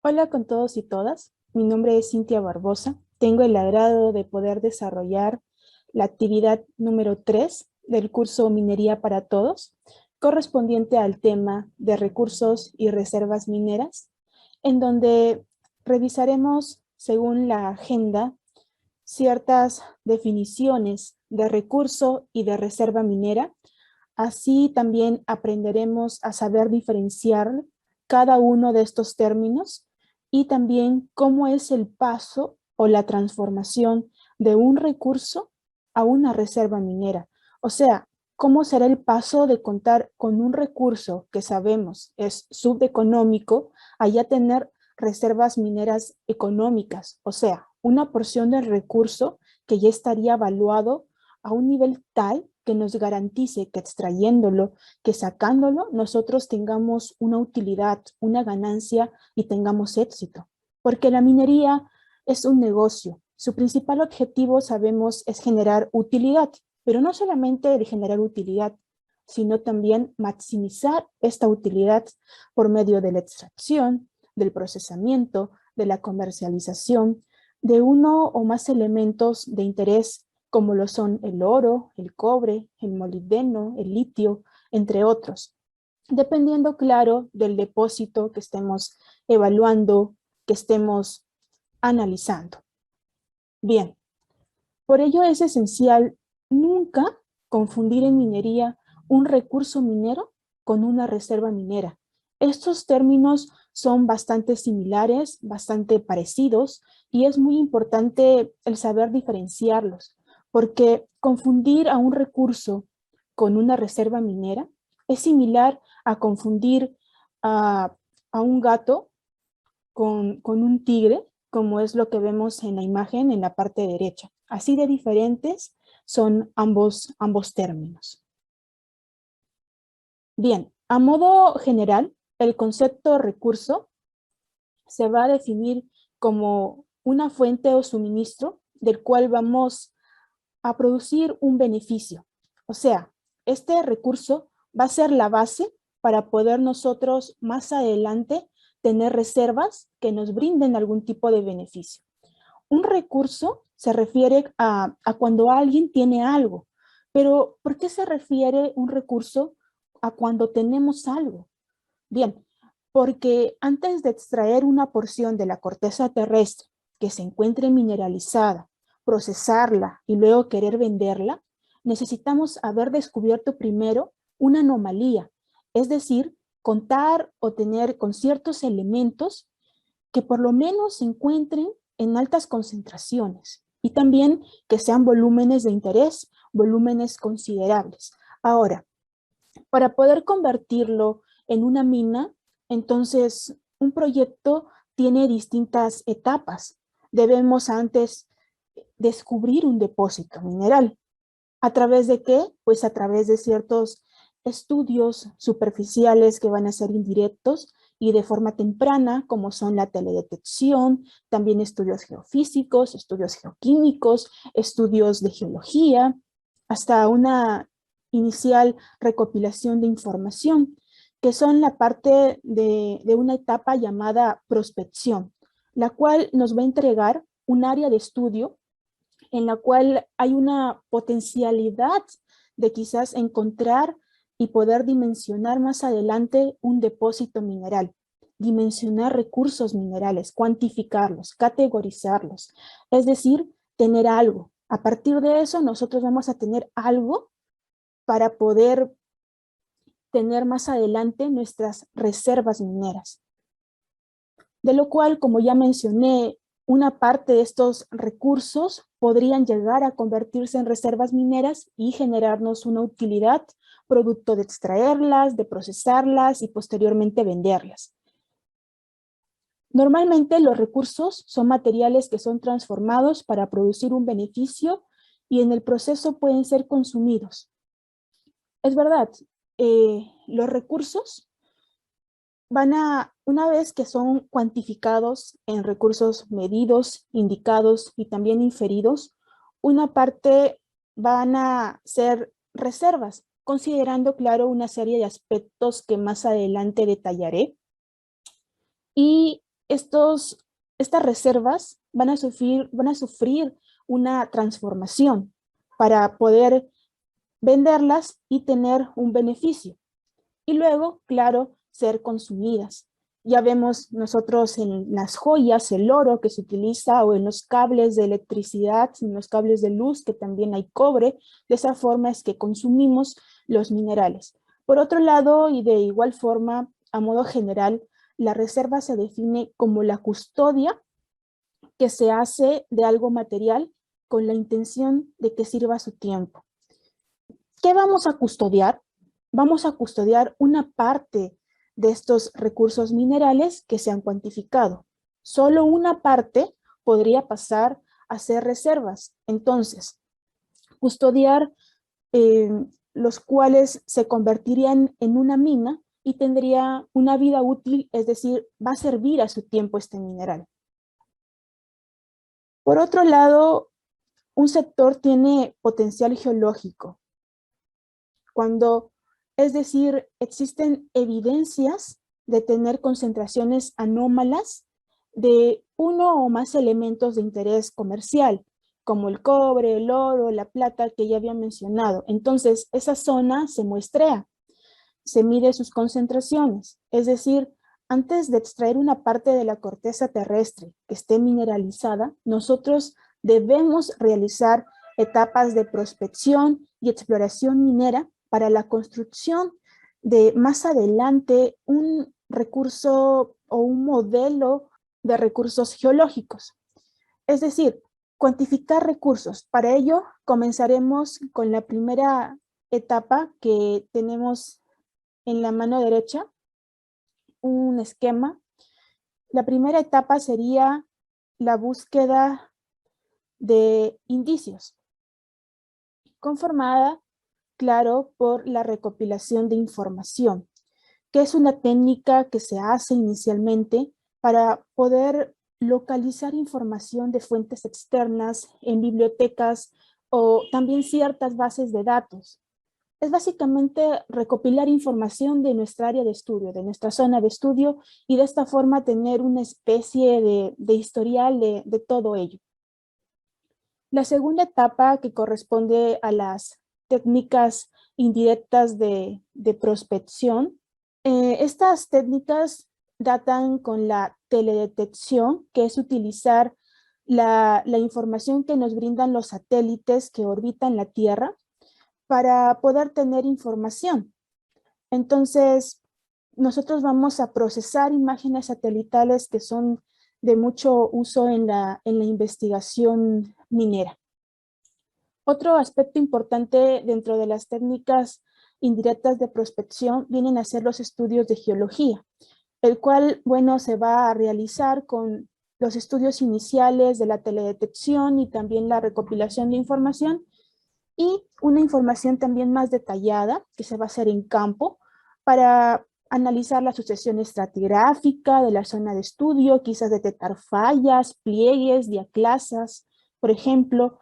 Hola con todos y todas. Mi nombre es Cintia Barbosa. Tengo el agrado de poder desarrollar la actividad número 3 del curso Minería para Todos, correspondiente al tema de recursos y reservas mineras, en donde revisaremos, según la agenda, ciertas definiciones de recurso y de reserva minera. Así también aprenderemos a saber diferenciar cada uno de estos términos y también cómo es el paso o la transformación de un recurso a una reserva minera. O sea, cómo será el paso de contar con un recurso que sabemos es subeconómico a ya tener reservas mineras económicas, o sea, una porción del recurso que ya estaría evaluado a un nivel tal que nos garantice que extrayéndolo, que sacándolo, nosotros tengamos una utilidad, una ganancia y tengamos éxito. Porque la minería es un negocio. Su principal objetivo, sabemos, es generar utilidad, pero no solamente el generar utilidad, sino también maximizar esta utilidad por medio de la extracción, del procesamiento, de la comercialización, de uno o más elementos de interés como lo son el oro, el cobre, el molibdeno, el litio, entre otros, dependiendo, claro, del depósito que estemos evaluando, que estemos analizando. Bien, por ello es esencial nunca confundir en minería un recurso minero con una reserva minera. Estos términos son bastante similares, bastante parecidos, y es muy importante el saber diferenciarlos, porque confundir a un recurso con una reserva minera es similar a confundir a, a un gato con un tigre, como es lo que vemos en la imagen en la parte derecha. Así de diferentes son ambos términos. Bien, a modo general, el concepto recurso se va a definir como una fuente o suministro del cual vamos a producir un beneficio. O sea, este recurso va a ser la base para poder nosotros más adelante tener reservas que nos brinden algún tipo de beneficio. Un recurso se refiere a cuando alguien tiene algo, pero ¿por qué se refiere un recurso a cuando tenemos algo? Bien, porque antes de extraer una porción de la corteza terrestre que se encuentre mineralizada, procesarla y luego querer venderla, necesitamos haber descubierto primero una anomalía, es decir, contar o tener con ciertos elementos que por lo menos se encuentren en altas concentraciones y también que sean volúmenes de interés, volúmenes considerables. Ahora, para poder convertirlo en una mina, entonces un proyecto tiene distintas etapas. Debemos antes descubrir un depósito mineral. ¿A través de qué? Pues a través de ciertos estudios superficiales que van a ser indirectos y de forma temprana, como son la teledetección, también estudios geofísicos, estudios geoquímicos, estudios de geología, hasta una inicial recopilación de información, que son la parte de una etapa llamada prospección, la cual nos va a entregar un área de estudio en la cual hay una potencialidad de quizás encontrar y poder dimensionar más adelante un depósito mineral, dimensionar recursos minerales, cuantificarlos, categorizarlos, es decir, tener algo. A partir de eso, nosotros vamos a tener algo para poder tener más adelante nuestras reservas mineras. De lo cual, como ya mencioné, una parte de estos recursos podrían llegar a convertirse en reservas mineras y generarnos una utilidad producto de extraerlas, de procesarlas y posteriormente venderlas. Normalmente los recursos son materiales que son transformados para producir un beneficio y en el proceso pueden ser consumidos. Es verdad, los recursos una vez que son cuantificados en recursos medidos, indicados y también inferidos, una parte van a ser reservas, considerando, claro, una serie de aspectos que más adelante detallaré. Y estas reservas van a sufrir una transformación para poder venderlas y tener un beneficio. Y luego, claro, ser consumidas. Ya vemos nosotros en las joyas, el oro que se utiliza, o en los cables de electricidad, en los cables de luz, que también hay cobre. De esa forma es que consumimos los minerales. Por otro lado, y de igual forma, a modo general, la reserva se define como la custodia que se hace de algo material con la intención de que sirva su tiempo. ¿Qué vamos a custodiar? Vamos a custodiar una parte de estos recursos minerales que se han cuantificado. Solo una parte podría pasar a ser reservas. Entonces, custodiar los cuales se convertirían en una mina y tendría una vida útil, es decir, va a servir a su tiempo este mineral. Por otro lado, un sector tiene potencial geológico. Es decir, existen evidencias de tener concentraciones anómalas de uno o más elementos de interés comercial, como el cobre, el oro, la plata que ya había mencionado. Entonces, esa zona se muestrea, se mide sus concentraciones, es decir, antes de extraer una parte de la corteza terrestre que esté mineralizada, nosotros debemos realizar etapas de prospección y exploración minera para la construcción de más adelante un recurso o un modelo de recursos geológicos. Es decir, cuantificar recursos. Para ello, comenzaremos con la primera etapa que tenemos en la mano derecha, un esquema. La primera etapa sería la búsqueda de indicios, conformada, claro, por la recopilación de información, que es una técnica que se hace inicialmente para poder localizar información de fuentes externas en bibliotecas o también ciertas bases de datos. Es básicamente recopilar información de nuestra área de estudio, de nuestra zona de estudio, y de esta forma tener una especie de historial de todo ello. La segunda etapa, que corresponde a las técnicas indirectas de prospección, estas técnicas datan con la teledetección, que es utilizar la información que nos brindan los satélites que orbitan la Tierra para poder tener información. Entonces, nosotros vamos a procesar imágenes satelitales que son de mucho uso en la investigación minera. Otro aspecto importante dentro de las técnicas indirectas de prospección vienen a ser los estudios de geología, el cual, bueno, se va a realizar con los estudios iniciales de la teledetección y también la recopilación de información, y una información también más detallada que se va a hacer en campo para analizar la sucesión estratigráfica de la zona de estudio, quizás detectar fallas, pliegues, diaclasas, por ejemplo.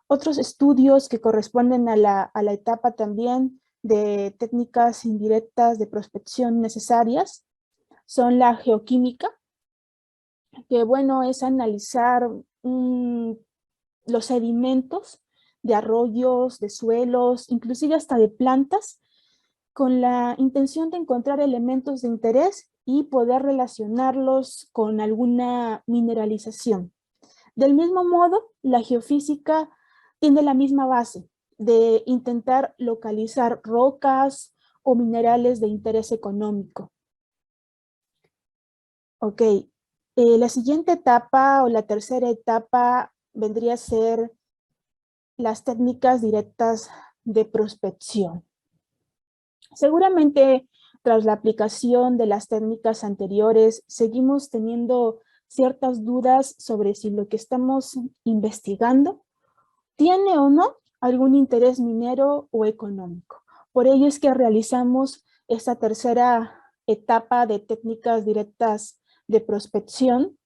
Otros estudios que corresponden a la etapa también de técnicas indirectas de prospección necesarias son la geoquímica, que bueno, es analizar los sedimentos de arroyos, de suelos, inclusive hasta de plantas, con la intención de encontrar elementos de interés y poder relacionarlos con alguna mineralización. Del mismo modo, la geofísica tiene la misma base de intentar localizar rocas o minerales de interés económico. Ok, la siguiente etapa o la tercera etapa vendría a ser las técnicas directas de prospección. Seguramente, tras la aplicación de las técnicas anteriores, seguimos teniendo ciertas dudas sobre si lo que estamos investigando tiene o no algún interés minero o económico. Por ello es que realizamos esta tercera etapa de técnicas directas de prospección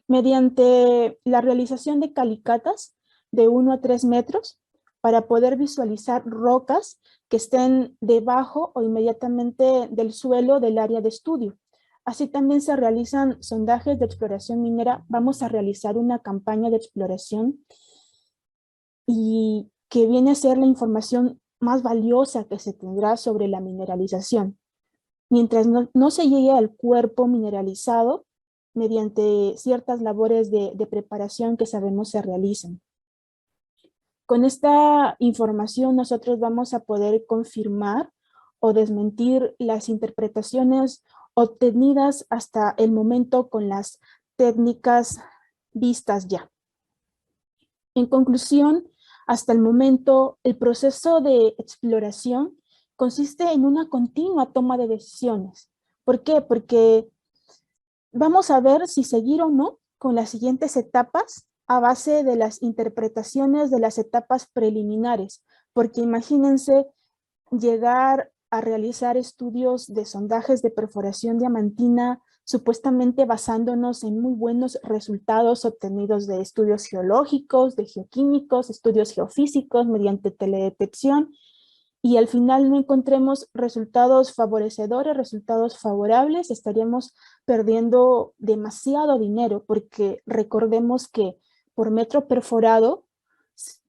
mediante la realización de calicatas de 1 a 3 metros para poder visualizar rocas que estén debajo o inmediatamente del suelo del área de estudio. Así también se realizan sondajes de exploración minera. Vamos a realizar una campaña de exploración y que viene a ser la información más valiosa que se tendrá sobre la mineralización. Mientras no se llegue al cuerpo mineralizado mediante ciertas labores de preparación que sabemos se realizan. Con esta información nosotros vamos a poder confirmar o desmentir las interpretaciones obtenidas hasta el momento con las técnicas vistas ya. En conclusión, hasta el momento, el proceso de exploración consiste en una continua toma de decisiones. ¿Por qué? Porque vamos a ver si seguir o no con las siguientes etapas a base de las interpretaciones de las etapas preliminares, porque imagínense llegar a realizar estudios de sondajes de perforación diamantina, supuestamente basándonos en muy buenos resultados obtenidos de estudios geológicos, de geoquímicos, estudios geofísicos mediante teledetección, y al final no encontremos resultados favorecedores, resultados favorables, estaríamos perdiendo demasiado dinero, porque recordemos que por metro perforado,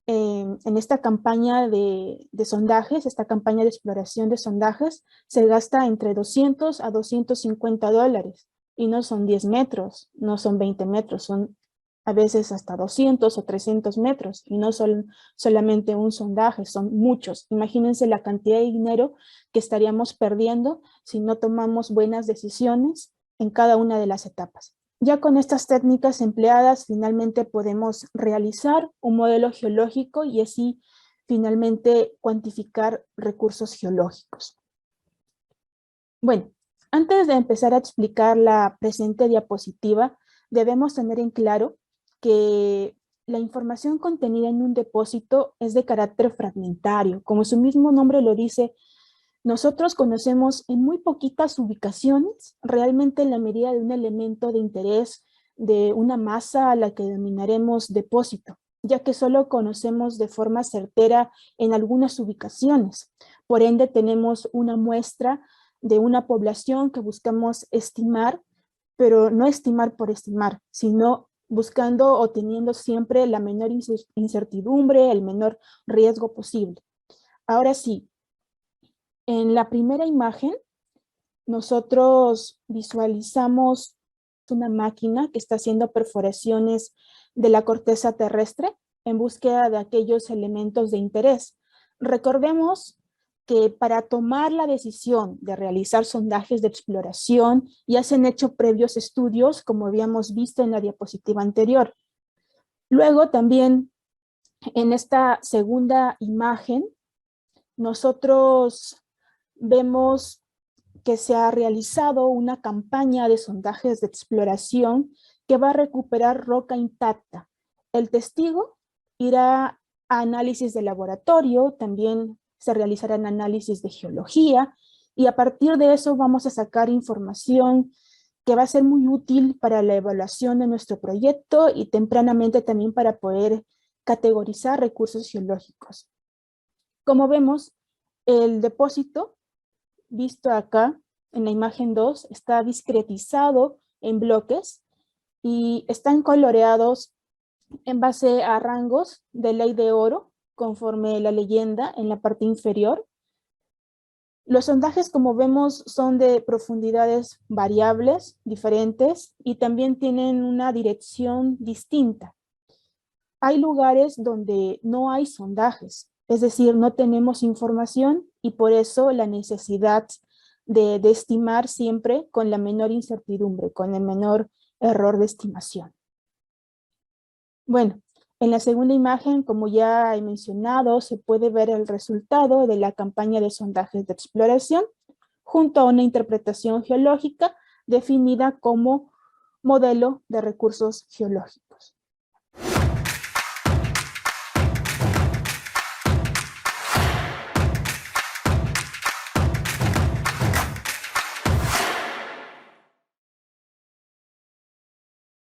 en esta campaña de sondajes, esta campaña de exploración de sondajes, se gasta entre 200 a 250 dólares, y no son 10 metros, no son 20 metros, son a veces hasta 200 o 300 metros, y no son solamente un sondaje, son muchos. Imagínense la cantidad de dinero que estaríamos perdiendo si no tomamos buenas decisiones en cada una de las etapas. Ya con estas técnicas empleadas, finalmente podemos realizar un modelo geológico y así finalmente cuantificar recursos geológicos. Bueno, antes de empezar a explicar la presente diapositiva, debemos tener en claro que la información contenida en un depósito es de carácter fragmentario. Como su mismo nombre lo dice, nosotros conocemos en muy poquitas ubicaciones realmente la medida de un elemento de interés de una masa a la que denominaremos depósito, ya que solo conocemos de forma certera en algunas ubicaciones. Por ende, tenemos una muestra de una población que buscamos estimar, pero no estimar por estimar, sino buscando o teniendo siempre la menor incertidumbre, el menor riesgo posible. Ahora sí, en la primera imagen, nosotros visualizamos una máquina que está haciendo perforaciones de la corteza terrestre en búsqueda de aquellos elementos de interés. Recordemos que para tomar la decisión de realizar sondajes de exploración ya se han hecho previos estudios, como habíamos visto en la diapositiva anterior. Luego también en esta segunda imagen, nosotros vemos que se ha realizado una campaña de sondajes de exploración que va a recuperar roca intacta. El testigo irá a análisis de laboratorio, también se realizarán análisis de geología, y a partir de eso vamos a sacar información que va a ser muy útil para la evaluación de nuestro proyecto y tempranamente también para poder categorizar recursos geológicos. Como vemos, el depósito visto acá en la imagen 2 está discretizado en bloques y están coloreados en base a rangos de ley de oro, conforme la leyenda en la parte inferior. Los sondajes, como vemos, son de profundidades variables, diferentes, y también tienen una dirección distinta. Hay lugares donde no hay sondajes, es decir, no tenemos información y por eso la necesidad de estimar siempre con la menor incertidumbre, con el menor error de estimación. Bueno, en la segunda imagen, como ya he mencionado, se puede ver el resultado de la campaña de sondajes de exploración junto a una interpretación geológica definida como modelo de recursos geológicos.